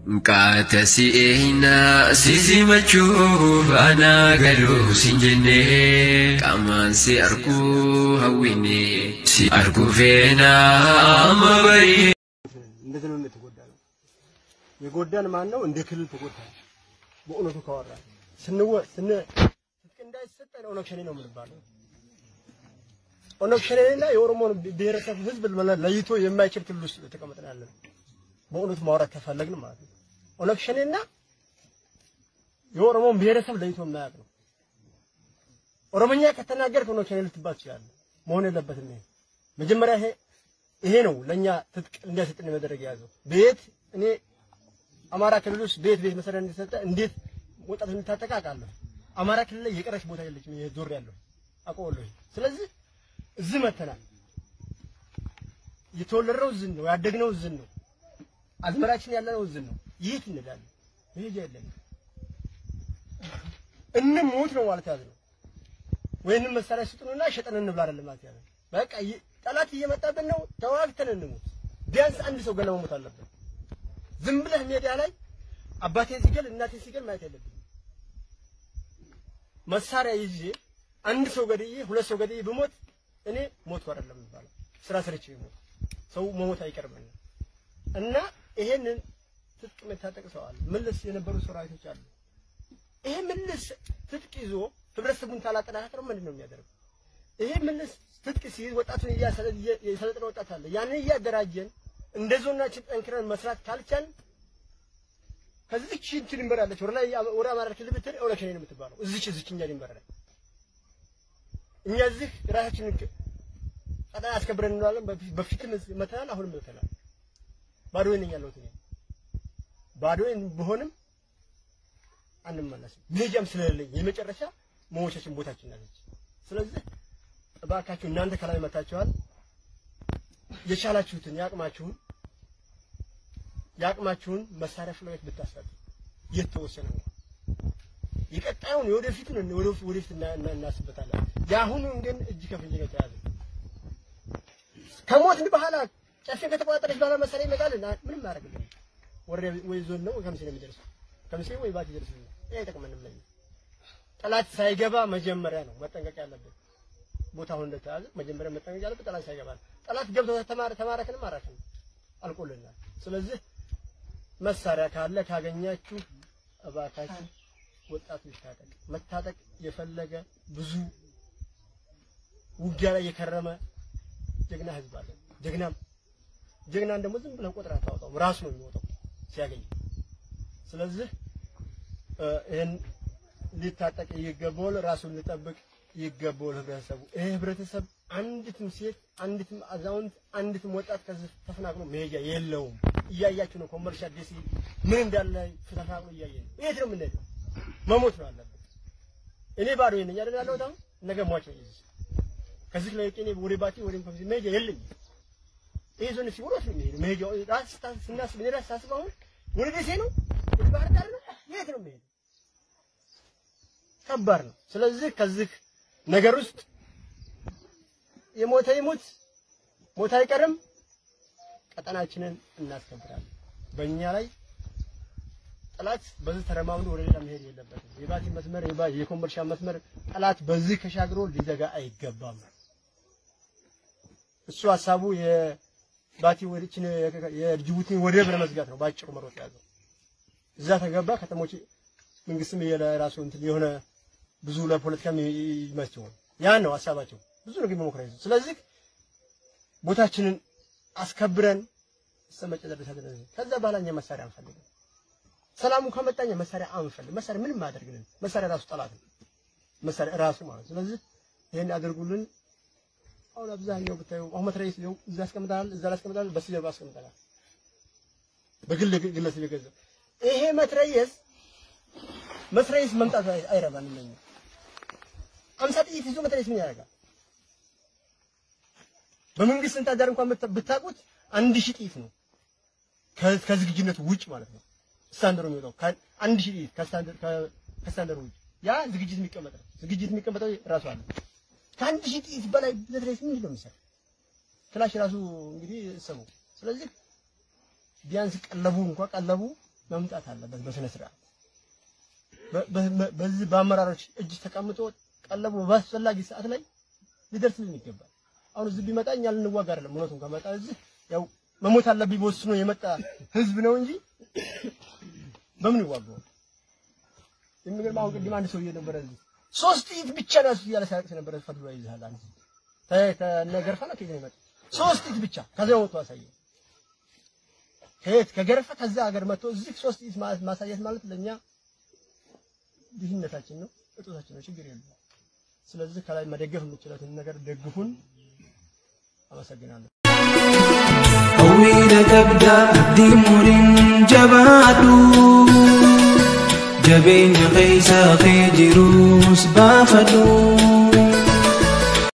Katasi'ina sisi machuuf ana galu sinjenne kaman si argu hawini si argu fena amabari እንደዚህ ነው የተጎዳነው የጎዳን ማን ነው እንደ ክልል ተጎዳን በእውነቱ ካወራ እንዳይሰጠን ኦነግ ሸኔ ነው የምንባለው ኦነግ ሸኔና የኦሮሞን ብሔረሰብ ህዝብ ለይቶ የማይችል ክልል ውስጥ ተቀምጠን ያለን በእውነቱ ማውራት ከፈለግን ማለት ነው ኦነግ ሸኔና የኦሮሞን ብሔረሰብ ለይቶ የማያውቅ ነው ኦሮሞኛ ከተናገርክ ኦነግ ሸኔ ልትባል ይችላል መሆን የለበትም መጀመሪያ ይሄ ነው ለኛ ትጥቅ እንዲያሰጥን መደረግ ያዘው ቤት እኔ አማራ ክልል ውስጥ ቤት መሰረት እንዲሰጠ እንዴት ወጣት እንታጠቃቃለሁ አማራ ክልል ላይ የቀረች ቦታ የለችም የዞር ያለው አቆልኝ ስለዚህ እዚህ መተናል የተወለደው እዚህ ነው ያደግነው እዚህ ነው አዝመራችን ያለነው እዚህ ነው ይሄት እንላለን መሄጃ የለም እንሞት ነው ማለት ያዘው ወይንም መሳሪያ ስጡንና ሸጠን እንብላ አይደለም ማለት ያዘው በቃ ጠላት እየመጣብን ነው ተዋግተን እንሞት ቢያንስ አንድ ሰው ገና መሞት አለበት ዝም ብለህ ሜዳ ላይ አባቴ ሲገል እናቴ ሲገል ማየት የለብኝ መሳሪያ ይዤ አንድ ሰው ገድዬ ሁለት ሰው ገድዬ ብሞት እኔ ሞት አይደለም የሚባለው ስራ ሰርቼ ሞት ሰው መሞት አይቀርምና እና ይሄንን ትጥቅ መታጠቅ ሰው አለ ምልስ የነበሩ ሰራዊቶች አሉ ይሄ ምልስ ትጥቅ ይዞ ህብረተሰቡን ታላጠናከረ ምንድነው የሚያደርገው ይሄ ምልስ ትጥቅ ሲይዝ ወጣቱን የሰለጠነ ወጣት አለ ያንን እያደራጀን እንደዞናችን ጠንክረን መስራት ካልቻል ከዚህች ድንበር አለች ወራ አማራ ክልል ብትል ኦነግ ሸኔ ነው የምትባለው እዚህኛ ድንበር ላይ እኛ እዚህ ራሳችንን ቀጣይ አስከብረን እንላለን በፊትም መተናል አሁንም መተናል ባዶዬን ያለሁት እኔ ባዶዬን በሆንም አንመለስም መሄጃም ስለሌለኝ የመጨረሻ መሞቻችን ቦታችን ናለች ስለዚህ እባካችሁ እናንተ ከላይ መታችኋል የቻላችሁትን ያቅማችሁን መሳሪያ ፍላጎት ብታሳጡ የተወሰነ ነው ይቀጣዩን ወደፊት እናስበታለን ያሁኑን ግን እጅ ከፍንጅ ነው ተያዘ ከሞትን በኋላ ጨፌን ከተቋጠረች በኋላ መሳሪያ ይመጣልና ምንም ማረግልኝ ወይ ዞን ነው ከምሴ ነው የሚደርሰው ከምሴ ወይ ባቲ ይደርሰው ይሄ ተቀመንም ላይ ጠላት ሳይገባ መጀመሪያ ነው መጠንቀቅ ያለበት ቦታውን እንደተያዘ መጀመሪያ መጠንቀቅ ያለበት ጠላት ሳይገባ ጠላት ገብቶ ተማረከን ማራከን አልቆልናል ስለዚህ መሳሪያ ካለ ካገኛችሁ እባካችሁ ወጣቶች መታጠቅ የፈለገ ብዙ ውጊያ ላይ የከረመ ጀግና ህዝብ አለ ጀግናን ደግሞ ዝም ብለን ቆጥራ ታውጣው ራሱ ነው የሚወጣው ሲያገኝ ስለዚህ ይሄን ሊታጠቅ ይገባል ራሱን ሊጠብቅ ይገባል ህብረተሰብ አንዲትም ሴት አንዲትም አዛውንት አንዲትም ወጣት ከዚህ ተፈናቅሎ መሄጃ የለውም እያያችሁ ነው ኮመርሻል ዲሲ ምን እንዳለ ተፈናቅሎ እያየን የት ነው የምንሄደው መሞት ነው አለበት እኔ ባዶ ነኝ አይደል ያለው ታው ነገ ሟች ነኝ ከዚህ ላይ እኔ ወደ ባቲ ወደ ኮምሲ መሄጃ የለኝ ይሄ ዞን ሲወሮት ነው መሄጃው ራስታን ስናስብ እኔ ራስ ሳስበው ወደ ደሴ ነው ወደ ባህር ዳር ነው የት ነው የምሄደው ከባድ ነው ስለዚህ ከዚህ ነገር ውስጥ የሞተ ይሞት ሞት አይቀርም ቀጠናችንን እናስከብራለን በእኛ ላይ ጠላት በዚህ ተረማምዶ ወደ ሌላ መሄድ የለበትም የባቲ መስመር የኮምቦልቻ መስመር ጠላት በዚህ ከሻግሮ ሊዘጋ አይገባም እሱ ሐሳቡ የባቲ ወዲችን የጅቡቲን ወደብ ለመዝጋት ነው ባጭሩ መሮጥ ያዘው እዛ ተገባ ከተሞች መንግስትም የራሱ እንትን የሆነ ብዙ ለፖለቲካም ይመስል ያን ነው ሐሳባቸው ብዙ ነገር መሞከራዩ ስለዚህ ቦታችንን አስከብረን ሰመጨ ደረሰ ከዛ በኋላኛ መሳሪያ አንፈልግም ሰላሙ ከመጣኛ መሳሪያ አንፈልግም መሳሪያ ምንም ማድረግልን መሳሪያ ራሱ ጠላት ነው መሳሪያ ራሱ ማለት ስለዚህ ይሄን አድርጉልን አሁን አብዛኛው ብታዩ አህመድ ረይስ ነው እዛ አስቀምጣል እዛ አስቀምጣል በስጀርባ አስቀምጣል በግለሰብ የገዛው ይሄ መትረየስ መምጣት አይረባንም ነው 50 ጥይት ይዞ መትረየስ ምን ያደርጋል በመንግስት እንታዳር እንኳን ብታቁት 1000 ጥይት ነው ከዝግጅነቱ ውጭ ማለት ነው ስታንደር ነው የወጣው 1000 ጥይት ከስታንደር ውጭ ያ ዝግጅት የሚቀመጠው ራሱ አለ ከ1000 ጥይት በላይ መትረየስ ምን ነው የሚሰራ ክላሽ ራሱ እንግዲህ ሰሙ ስለዚህ ቢያንስ ቀለቡ መምጣት አለበት በስነ ስርዓት በዚህ በአመራሮች እጅ ተቀምጦ ቀለቡ በአስፈላጊ ሰዓት ላይ ሊደርስልን ይገባል። አሁን እዚህ ቢመጣ እኛ ልንዋጋ አይደለም እውነቱን ከመጣ እዚህ ያው መሞት አለብኝ ወስኖ የመጣ ህዝብ ነው እንጂ በምን ይዋጋው? የሚገርም አሁን ቅድም አንድ ሰው እየነበረ እዚህ 3 ጥይት ብቻ ነው ያለ ሳይቀር ነበር ፈትዋ ይዛል አንተ ተነገርፈና ከዚህ ነው የመጣ 3 ጥይት ብቻ ከዚያው ወጥቶ አሳየ ከገረፈ ከዛ ሀገር መጥቶ እዚህ 3 ጥይት ማሳየት ማለት ለኛ ድህነታችን ነው እጦታችን ነው ችግር የለም። ስለዚህ ከላይ መደገፍ የምትችሉትን ነገር ደግፉን። አመሰግናለሁ። أويل تبدأ ديمور جبادو جبين قيس خيجروس بافدو